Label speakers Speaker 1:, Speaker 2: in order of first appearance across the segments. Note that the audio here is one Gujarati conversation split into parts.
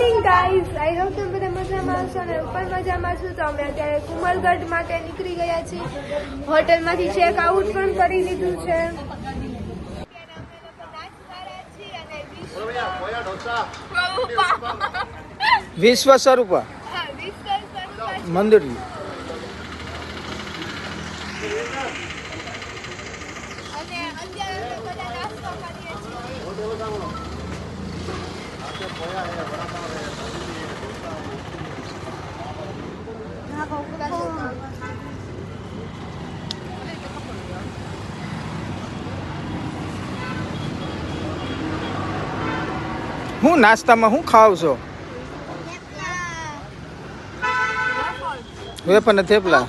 Speaker 1: મોર્નિંગ ગાઈઝ, આઈ હોપ તમે બધા મજામાં હશો અને ઉપર મજામાં છો. તો અમે અત્યારે કુમલગઢ માટે નીકળી ગયા છીએ. હોટલમાંથી ચેક આઉટ પણ કરી લીધું છે.
Speaker 2: વિશ્વ સ્વરૂપ મંદિર હું નાસ્તામાં હું ખાવ છો? વેફર ને થેપલા.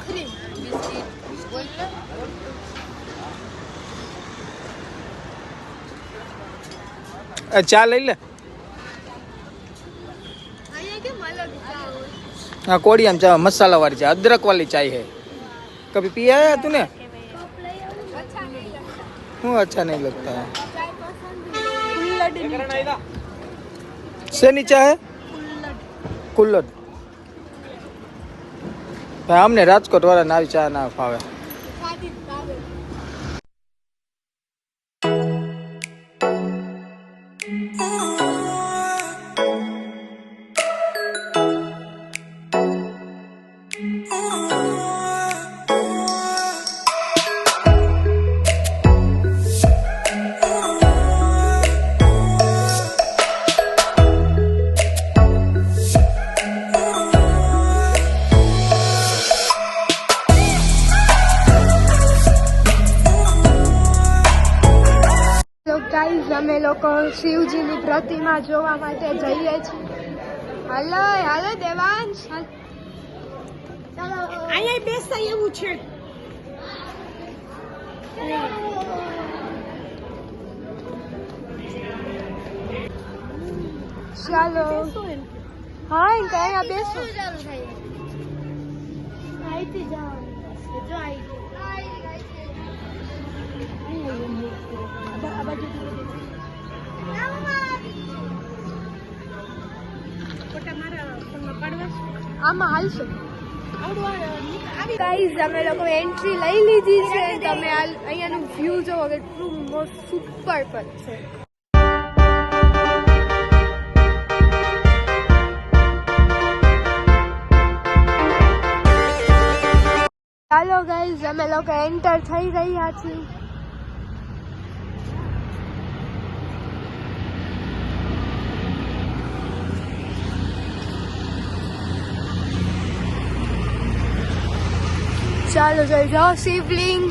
Speaker 2: ચા લઈ લે. हाँ कोड़िया चाय मसाला वाली चाय, अदरक वाली चाय है. कभी पिया है तूने? वो अच्छा नहीं लगता है. शेनी चाय है कुल्लड. हमने राजकोट वाला ना चाय ना फावे.
Speaker 1: ગાઈઝ, અમે લોકો શિવજીની પ્રતિમા જોવા માટે જઈએ છીએ. હાલો હાલો દેવાંશ,
Speaker 3: અહીંયા બેસતા એવું છે.
Speaker 1: ચાલો. હા અહીંયા બેસો. આમાં હાલશે. ગાઈઝ, અમે લોકો એન્ટ્રી લઈ લીધી છે. તમે અહીંયાનું વ્યૂ જોવો, કેટલું સુપર પર છે. ચાલો ગાઈઝ, અમે લોકો એન્ટર થઈ રહ્યા છીએ. ચાલો જઈ જાઓ શિવલિંગ.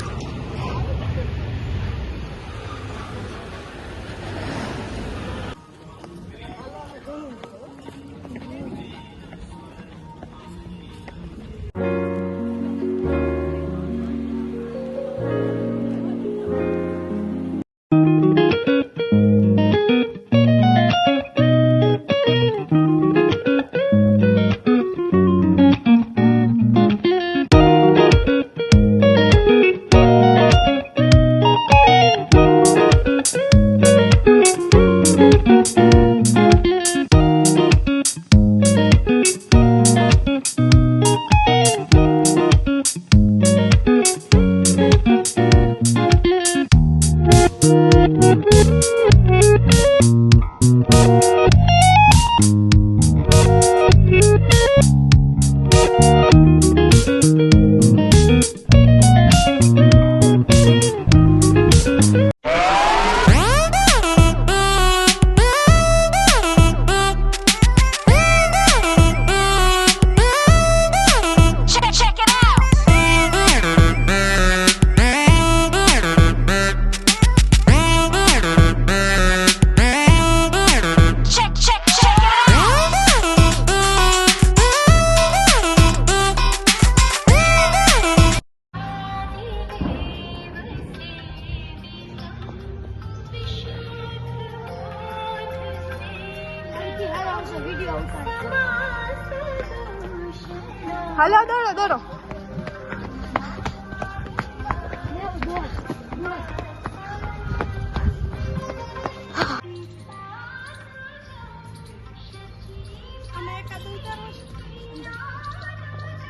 Speaker 1: હાલો દોડો દોડો.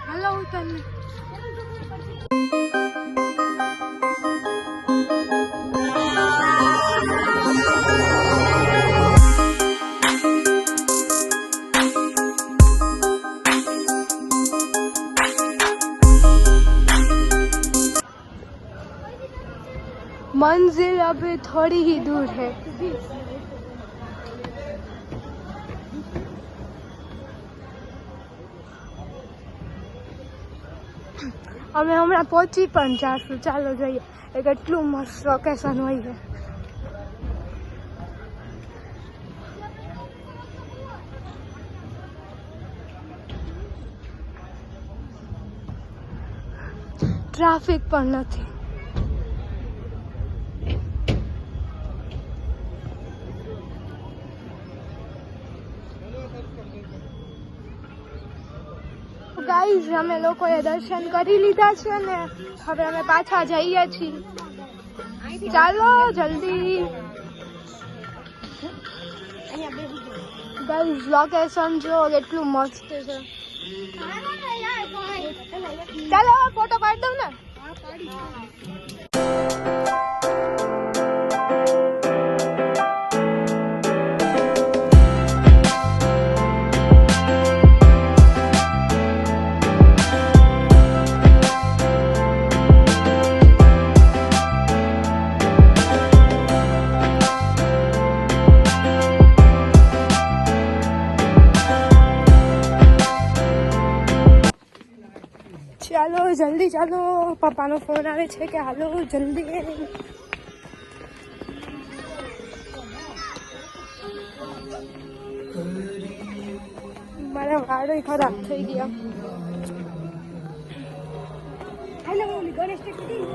Speaker 1: હાલો ઉતર. मंजिल अभी थोड़ी ही दूर है. અમે હમણાં પહોંચી પણ જાશું. ચાલો જોઈએ. એક એટલું મસ્ત લોકેશન હોય છે. ટ્રાફિક પણ નથી. ગાઈઝ અમે લોકોએ દર્શન કરી લીધા છે ને હવે અમે પાછા જઈએ છીએ. ચાલો જલ્દી. ગાઈઝ લોકેશન જો કેટલું મસ્ત છે. ચાલો ફોટો પાડી દઉં ને. ચાલો જલ્દી ચાલો. પપ્પાનો ફોન આવે છે કે હાલો જલ્દી. મારા વાળ ખરાબ થઈ ગયા. હેલો ગણેશ ટેકરી.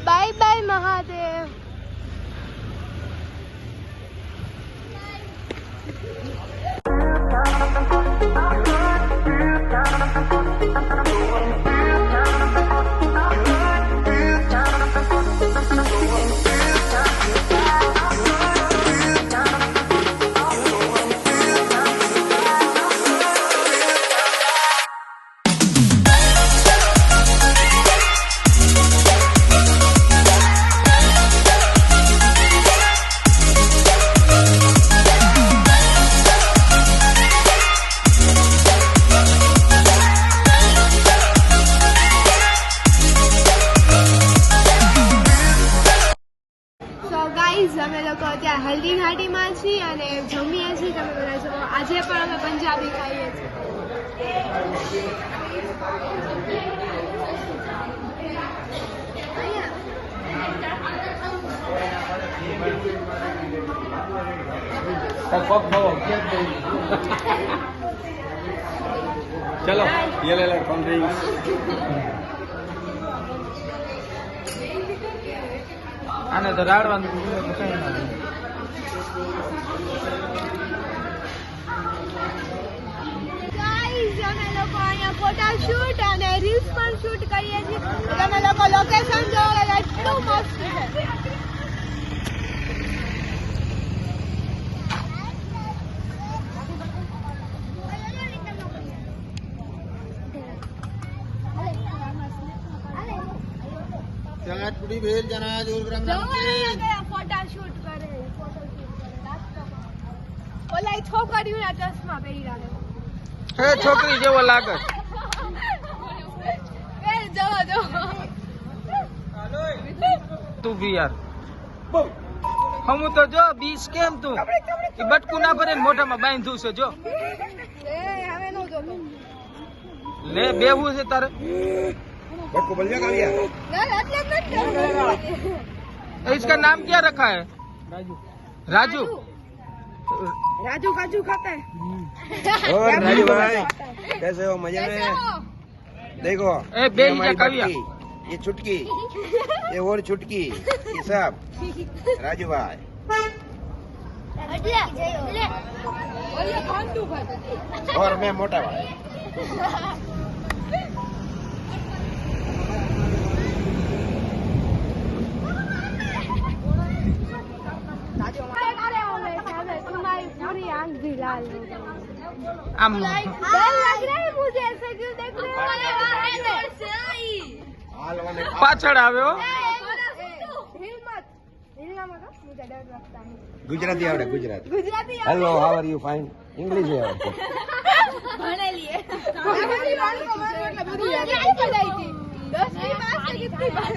Speaker 1: Bye bye Mahadev. અમે લોકો અત્યારે હલ્દી ઘાટીમાં છીએ અને જમીએ છીએ. તમે બધા જો આજે પણ અમે પંજાબી ખાઈએ
Speaker 2: છીએ. ચલો ये ले ले कोल्ड ड्रिंक्स. આને તો રાડવાનું કઈ ના.
Speaker 1: ગાઈઝ અમે લોકો અહીંયા ફોટા શૂટ અને રીલ્સ પણ શૂટ કરીએ છીએ. તમે લોકો લોકેશન જો એટલું મસ્ત છે.
Speaker 2: પૂરી ભેલ જના જોર ગ્રામ
Speaker 1: ફોટા શૂટ કરે. ઓલા છોકરીઓના ચશ્મા પહેરી રાખે.
Speaker 2: હે છોકરી જેવો લાગે.
Speaker 1: જો
Speaker 2: તું બી યાર હમ તો જો 20 કેમ તું એ બટકું ના ભરે ને મોઢામાં બાંધ્યું છે જો.
Speaker 1: હવે નો જો
Speaker 2: લે બેવું છે તારે.
Speaker 4: बटको बल जाएगा भैया
Speaker 2: इसका नाम क्या रखा है? राजू.
Speaker 1: राजू काजू खाता है.
Speaker 4: और राजू भाई कैसे हो? मजे में? देखो
Speaker 2: ए बे
Speaker 4: ये हमारी
Speaker 2: कविया
Speaker 4: बटकी, ये छुटकी, ये और छुटकी, ये सब राजू भाई. और मैं मोटा भाई
Speaker 1: तुम्हारी पूरी आंख भी लाल हो गई।
Speaker 2: આમ
Speaker 1: डर लग रहा है मुझे ऐसे क्यों देख रहे हो?
Speaker 2: પાછળ આવ્યો
Speaker 1: हिम्मत हिलना मत, मुझे डर लगता है।
Speaker 4: गुजराती आवड़े Gujarati
Speaker 1: Gujarati
Speaker 4: hello how are you fine English है
Speaker 1: भणे लिए हमारी बात को मतलब पूरी याद पढ़ाई थी 10वीं पास से कितनी बार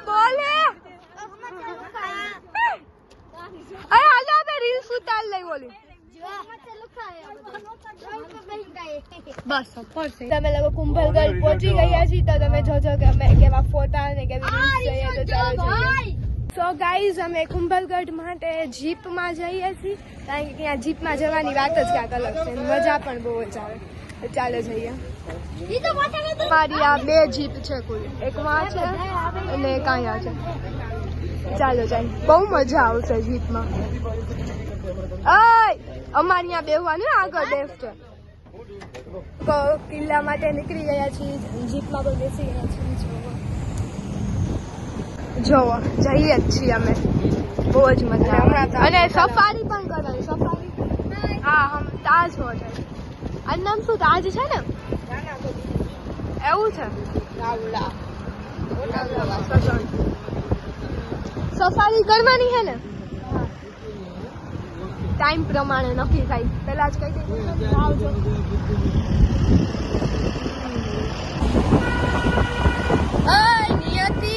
Speaker 1: બોલે અરે હાલો બે રીલ્સ ઉતાર લઈ બોલી બસ તમે લોકો કુંભલગઢ પહોંચી ગયા છીએ તો તમે જોજો કે અમે કેવા ફોટા ને કેવી રીલ્સ જોઈએ તો ચાલો જોઈએ સો ગાઈઝ અમે કુંભલગઢ માટે જીપમાં જઈએ છીએ કારણ કે ત્યાં જીપમાં જવાની વાત જ ક્યાંક અલગ છે મજા પણ બહુ જ આવે તો ચાલો જઈએ મારી આ બે જીપ છે કુલ એક માં છે અને એક અહીંયા છે ચાલો જાય બહુ મજા આવશે જીપમાં અમારે અહીંયા બેહવાનું આગળ લેફ્ટ કિલ્લા માટે નીકળી ગયા છીએ જીપમાં પણ બેસી ગયા છીએ જોવો જઈએ જ છીએ અમે બહુ જ મજા આવે અને સફારી પણ કરવાની સફારી હા હમ તાજ હોટલ આ નામ શું તાજ છે ને એવું છે સફારી કરવાની છે ને ટાઈમ પ્રમાણે નક્કી થાય પેલા જ કઈ દે આવજો નિયતિ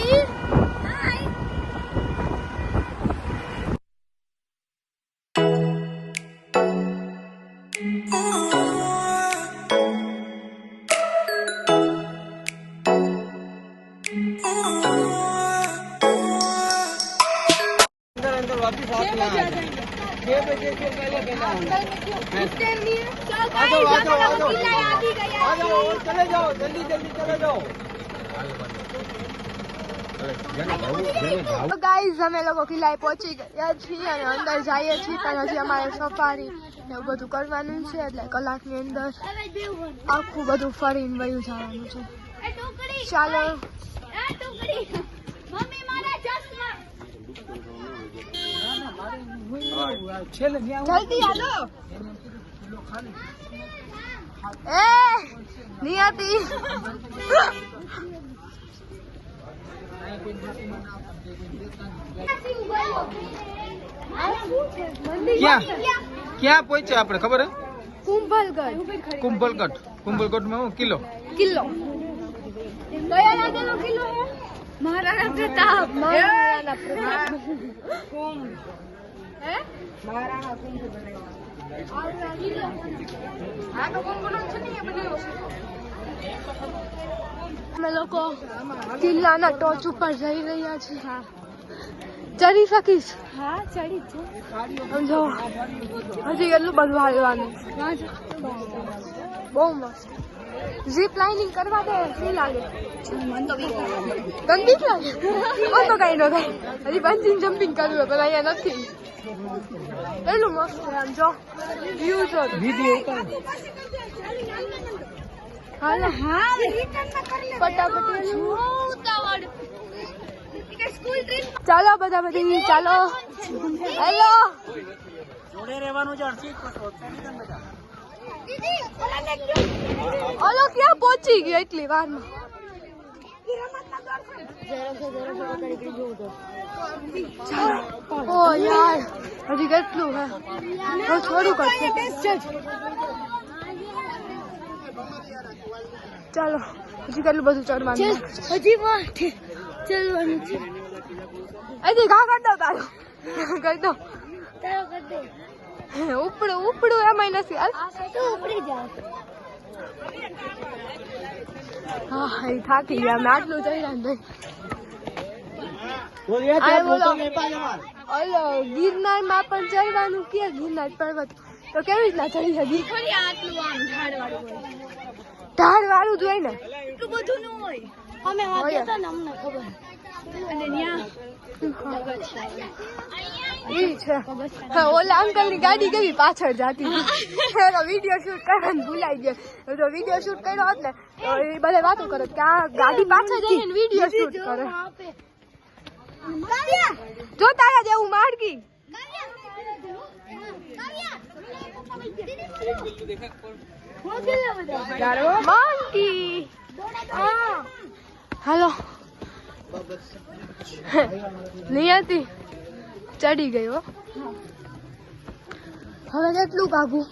Speaker 1: ગાઈઝ અમે લોકો કિલ્લાએ પહોંચી ગયા છીએ અને અંદર જઈએ છીએ પણ હજી અમારે સફારી એવું બધું કરવાનું છે એટલે કલાકની અંદર આખું બધું ફરીને વયું જવાનું છે ચાલો જલ્દી હાલો એ નિયતિ
Speaker 2: ક્યાં પહોંચ્યા આપણે ખબર હે
Speaker 1: કુંભલગઢ
Speaker 2: કુંભલગઢ માં કિલ્લો
Speaker 1: કિલ્લો કયા રાજાનો કિલ્લો હે મહારાણા પ્રતાપ મહારાણા પ્રતાપ હે મહારાણા કુંભ અમે લોકો કિલ્લાના ટોચ ઉપર જઈ રહ્યા છીએ ચડી શકીશ હા ચડી જો હજી કેટલું બધું હાલવાનું બહુ મસ્ત જીપ લાઇનિંગ કરવા દે શું લાગે ગંદી લાગે તો કઈ ન થાય હજી બંચિંગ જમ્પિંગ કરવું પણ અહીંયા નથી એટલું મસ્ત છે આમ જો વ્યૂ જો હાલો
Speaker 3: હા રિટર્ન માં કરી લે
Speaker 1: ફટાફટ ચાલો બધા બધી ચાલો હેલો ઓલો ક્યાં પહોંચી ગયો એટલી વારમાં ઓ યાર હજી કેટલું હે થોડું કરશે ચાલો હજી કેટલું બધું ચડવાનું હજી ચડવાનું છે હજી ઘા કરી દો તારો કરી દો ઉપડું ઉપડું એમાં નથી હાલ ઉપડી જાય હા એ થાકી ગયા મેં આટલું ચડ્યા ભાઈ ઓલો ગિરનાર માં પણ ચડવાનું કે ગિરનાર પર્વત તો કેવી રીતના ચડી હતી ઢાળ વાળું જોઈએ ને એટલું બધું ન હોય અમે હતા ને અમને ખબર અને ત્યાં ઓલા અંકલ ની ગાડી કેવી પાછળ જતી વિડીયો શૂટ કરવાનું ભૂલાઈ ગયો તો વિડીયો શૂટ કર્યો હોત ને તો એ બધા વાતો કરે કે આ ગાડી પાછળ જઈને વિડીયો શૂટ કરે જો તારા જેવું માર્કી મંકી હાલો નિયતિ ચડી ગયો હવે કેટલું કાઢું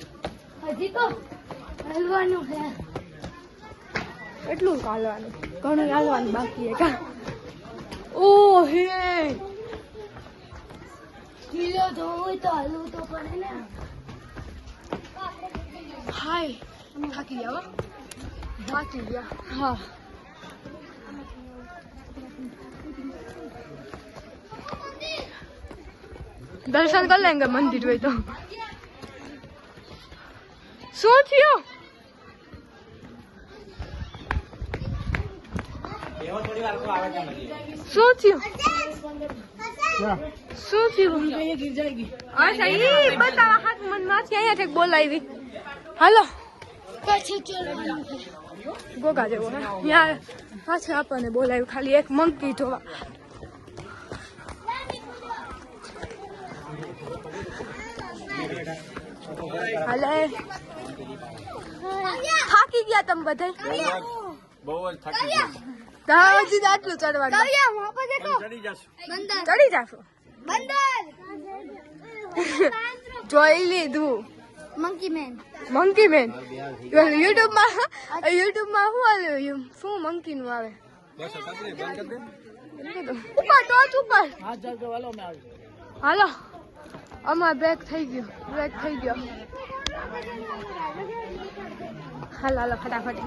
Speaker 1: હજી તો હાલવાનું છે એટલું હાલવાનું ઘણું હાલવાનું બાકી છે કા ઓ હે કિલો જોવું તો હાલવું તો પડે ને હાય થાકી ગયા થાકી ગયા હા દર્શન કરી લેંગે મંદિર હોય તો શું થયું શું થયું શું થયું અચ્છા ઈ બતાવા હાથ મનમાંથી અહીંયા થી બોલાવી હાલો ગોગા જેવો હે યાર પાછળ આપણને બોલાવ્યું ખાલી એક મંકી જોવા હાલે થાકી ગયા તમે બધા
Speaker 4: બહુ જ થાકી ગયા
Speaker 1: હજી આટલું ચડવાનું ચડી જાશો જોઈ લીધું મંકી મેન યુટ્યુબ માં શું આવ્યું શું મંકી નું આવે ઉપર ટોચ ઉપર હાલો અમાર બ્રેક થઈ ગયો હાલ હાલો ફટાફટ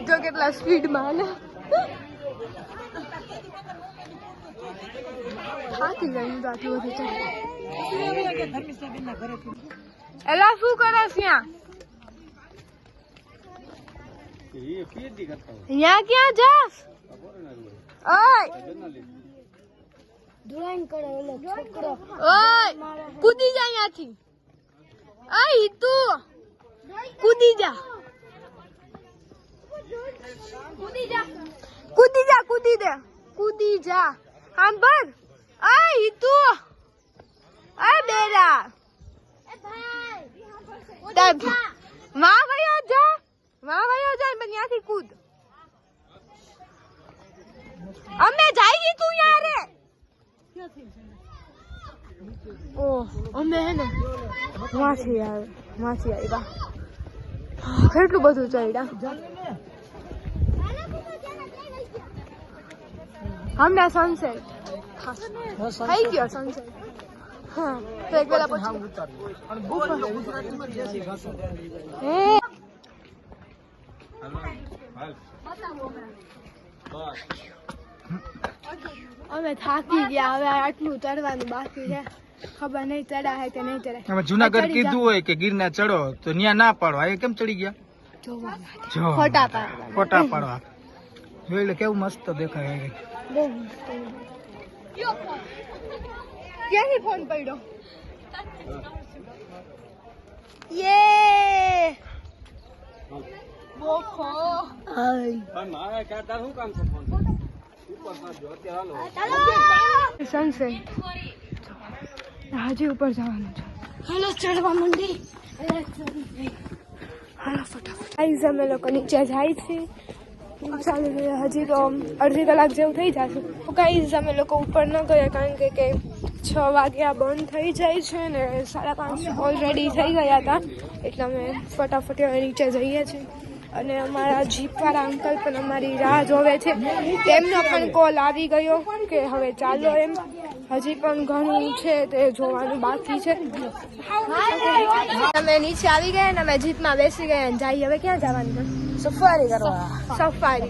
Speaker 1: જો કેટલા સ્પીડમાં હાલે થાકી ગયું આટલું બધું એલા શું કરે ત્યાં અહીંયા ક્યાં જાસ ઓય ડ્રોઈંગ કરે ઓલો છોકરો ઓય કૂદી જા અહીંયાથી આય તું કૂદી જા કૂદી જા સાંભળ આય તું આ બેરા માં વયો જા ત્યાંથી કૂદ અમે જાઈ તું યારે ઓ અમે હે ને માછી આવ્યા કેટલું બધું ચડ્યા હમણાં સનસેટ થઈ ગયો સનસેટ હા તો એક વેલા પછી અમે થાકી ગયા હવે આટલું ચડવાનું બાકી છે ખબર નહીં ચડા હે કે નહીં ચડે
Speaker 2: હવે જુનાગઢ કીધું હોય કે ગિરનાર ચડો તો ન્યા ના પાડો આ કેમ ચડી ગયા
Speaker 1: ફોટા
Speaker 2: પાડવા જોઈ લે કેવું મસ્ત દેખાય
Speaker 1: બહુ ક્યાંથી ફોન પડ્યો યે બોખો
Speaker 4: મારે ક્યાં તાર શું કામ છે ફોન ઉપર પાછો અત્યારે હાલો
Speaker 1: સનસેટ હજી ઉપર જવાનું છે. હાલો ચડવા માંડી. હાલો ફટાફટ. ગાઈઝ અમે લોકો નીચે જાય છે. ચાલુ હજી તો અડધી કલાક જેવું થઈ જશે. ગાઈઝ અમે લોકો ઉપર ન ગયા કારણ કે 6 વાગ્યા બંધ થઈ જાય છે ને 5:30 ઓલરેડી થઈ ગયા હતા એટલે અમે ફટાફટ નીચે જઈએ છીએ. અને અમારા જીપવાળા અંકલ પણ અમારી રાહ જોવે છે. તેમનો પણ કોલ આવી ગયો કે હવે ચાલો એમ. હજી પણ ઘણું છે તે જોવાનું બાકી છે. અમે નીચે આવી ગયા ને અમે જીપમાં બેસી ગયા અને જઈએ હવે ક્યાં જવાનું છે? સફારી કરવા. સફારી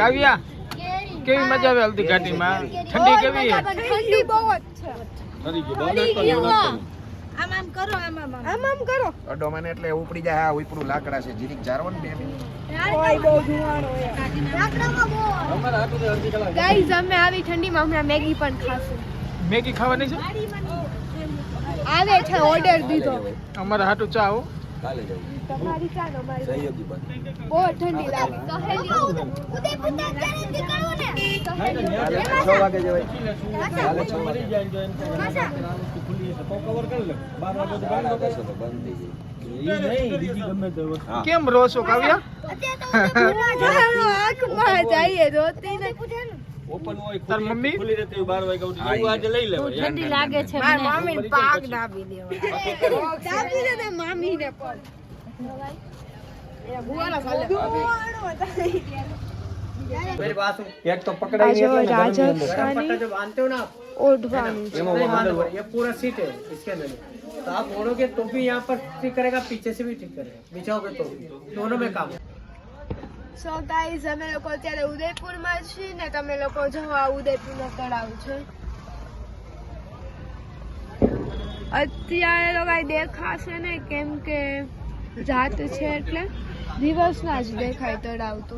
Speaker 2: કાવ્યા કેવી મજા આવે હલ્દી ઘાટીમાં? ઠંડી કેવી છે?
Speaker 1: ઠંડી બહુ જ છે.
Speaker 3: આમ કરો
Speaker 1: આમ કરો.
Speaker 4: અડો મને એટલે ઉપડી જાય. આ ઉપરું લાકડા છે જીરીક જારવો ને 2 મિનિટ.
Speaker 1: કોઈ બહુ ધુવાણો હોય. ગાઈઝ અમે આવી ઠંડીમાં હમણાં મેગી પણ ખાશું.
Speaker 2: મેગી ખાવાની છે?
Speaker 1: આવે છે ઓર્ડર દીધો.
Speaker 2: અમારા હાટુ ચા આવો.
Speaker 4: કાલે જવું
Speaker 1: તમારી ચા નો મારી
Speaker 4: સહયોગી બન.
Speaker 1: બહુ ઠંડી લાગે.
Speaker 4: કાલે 6 વાગે જવાય. કાલે 6 વાગે હા.
Speaker 2: કેમ રો છો કાવ્યા?
Speaker 1: આંખમાં જઈએ રોતી ને.
Speaker 2: તાર મમ્મી
Speaker 3: ઠંડી લાગે છે મને.
Speaker 1: દાબી દે તે મામીને પણ.
Speaker 4: એક તો પકડાઈ
Speaker 1: આ જો રાજસ્થાની ओढ़वानी
Speaker 5: ये पूरा सीट है इसके अंदर तो आप ओढ़ोगे तो भी यहाँ पर ठीक करेगा पीछे से भी ठीक करेगा बिछाओगे तो भी दोनों में काम
Speaker 1: સો ગાઈઝ અમે લોકો અત્યારે ઉદયપુરમાં છીએ ને તમે લોકો જો આ ઉદયપુરનો તળાવ છે અત્યારે તો કાંઈ દેખાશે ને કેમ કે રાત છે એટલે દિવસના જ દેખાય તળાવ તો